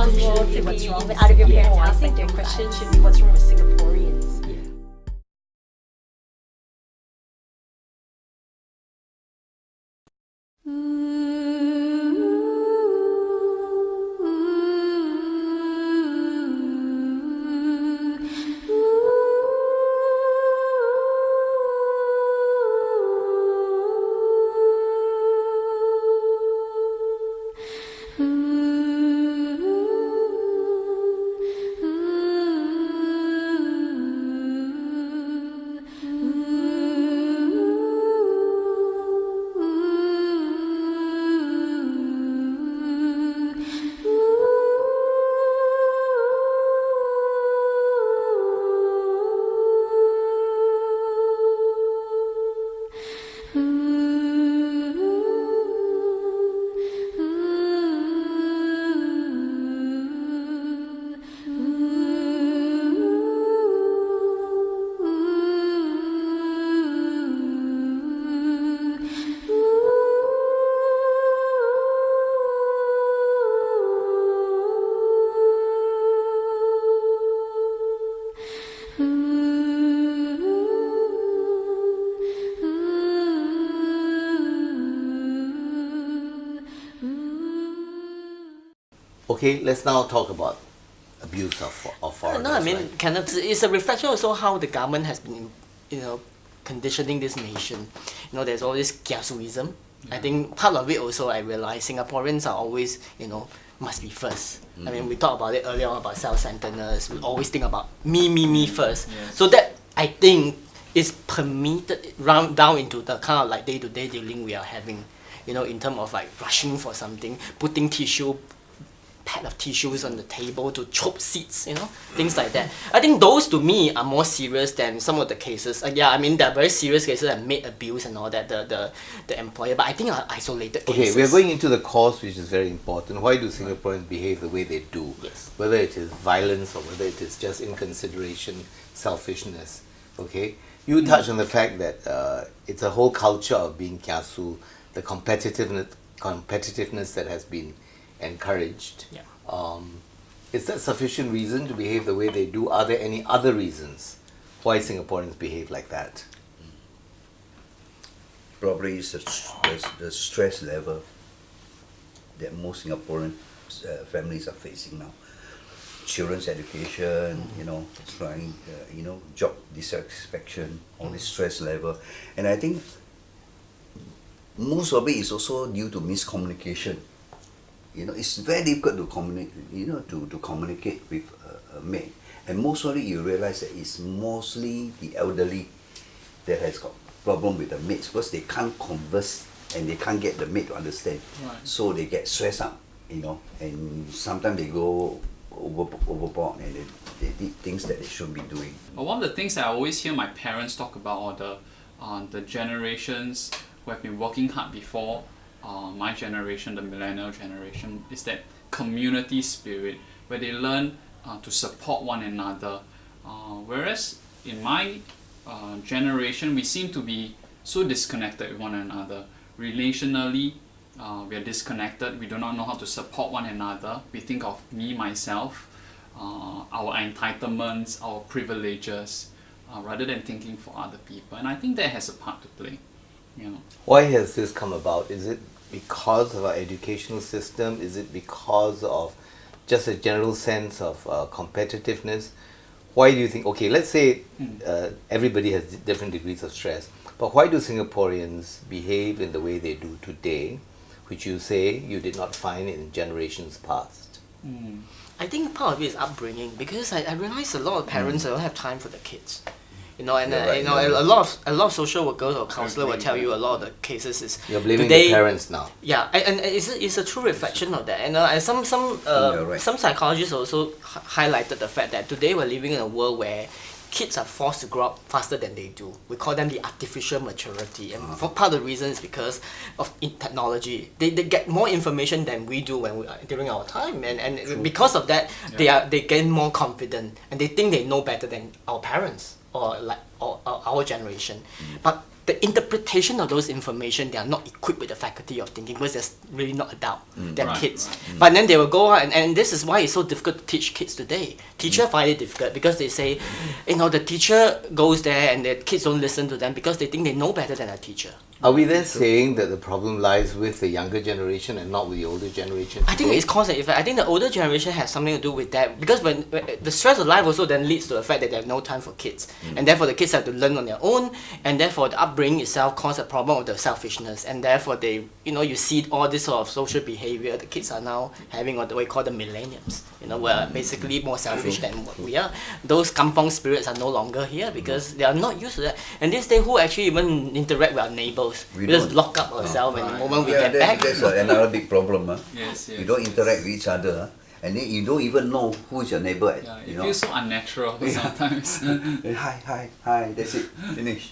possible to be what's wrong even with out of your Singapore. parents' I house. think Like, the your question question should be, what's wrong with Singaporeans? Okay, let's now talk about abuse of foreigners. No, I mean, right? kind of, it's a reflection also how the government has been, conditioning this nation. There's all this kiasuism. I think part of it also, I realize Singaporeans are always, must be first. I mean, we talked about it earlier on about self-centeredness. We always think about me first. Yes. So that, I think, is permitted down into the kind of like day-to-day dealing we are having. In terms of like rushing for something, putting pad of tissues on the table to chope seats, things like that. I think those to me are more serious than some of the cases. There are very serious cases like maid abuse and all that, the employer, but I think are isolated cases. Okay, we're going into the cause, which is very important. Why do Singaporeans behave the way they do? Yes. Whether it is violence or whether it is just inconsideration, selfishness. Okay, you touch on the fact that it's a whole culture of being kiasu, the competitiveness that has been encouraged. Yeah. Is that sufficient reason to behave the way they do? Are there any other reasons why Singaporeans behave like that? Probably it's the stress level that most Singaporean families are facing now. Children's education, trying, job dissatisfaction, all this stress level. And I think most of it is also due to miscommunication. It's very difficult to communicate, to communicate with a maid. And most of it, you realize that it's mostly the elderly that has got problem with the maids because they can't converse and they can't get the maid to understand. Right. So they get stressed out, and sometimes they go overboard and they did things that they shouldn't be doing. One of the things that I always hear my parents talk about are the generations who have been working hard before my generation, the millennial generation, is that community spirit where they learn to support one another. Whereas in my generation, we seem to be so disconnected with one another. Relationally, we are disconnected. We do not know how to support one another. We think of me, myself, our entitlements, our privileges, rather than thinking for other people. And I think that has a part to play. Why has this come about? Is it because of our educational system? Is it because of just a general sense of competitiveness? Why do you think, okay, let's say everybody has different degrees of stress, but why do Singaporeans behave in the way they do today, which you say you did not find in generations past? I think part of it is upbringing, because I realize a lot of parents don't have time for the kids. A lot of social workers or counselor will tell you a lot of the cases is You're blaming today, the parents now. Yeah, and it's a true reflection of that. And some psychologists also highlighted the fact that today we're living in a world where kids are forced to grow up faster than they do. We call them the artificial maturity, and for part of the reason is because of technology. They get more information than we do during our time, and because of that, they gain more confident and they think they know better than our parents or our generation. But the interpretation of those information, they are not equipped with the faculty of thinking because they're really not adult, they're Right, kids. right. But then they will go out, and this is why it's so difficult to teach kids today. Teacher find it difficult because they say, the teacher goes there and the kids don't listen to them because they think they know better than a teacher. Are we then saying that the problem lies with the younger generation and not with the older generation? I think today? it's cause and effect. I think the older generation has something to do with that because when the stress of life also then leads to the fact that they have no time for kids, and therefore the kids have to learn on their own, and therefore the upbringing itself causes a problem of the selfishness, and therefore they, you see all this sort of social behavior the kids are now having, or the way called the millennials. We're basically more selfish than what we are. Those kampong spirits are no longer here because they are not used to that. And these days, who actually even interact with our neighbors? We We just don't. lock up ourselves, and the moment we Yeah, get back. that's another big problem. Yes, You yes, don't yes. interact with each other, and then you don't even know who's your neighbor. Yeah, you it know. feels so unnatural sometimes. Hi, that's it, finish.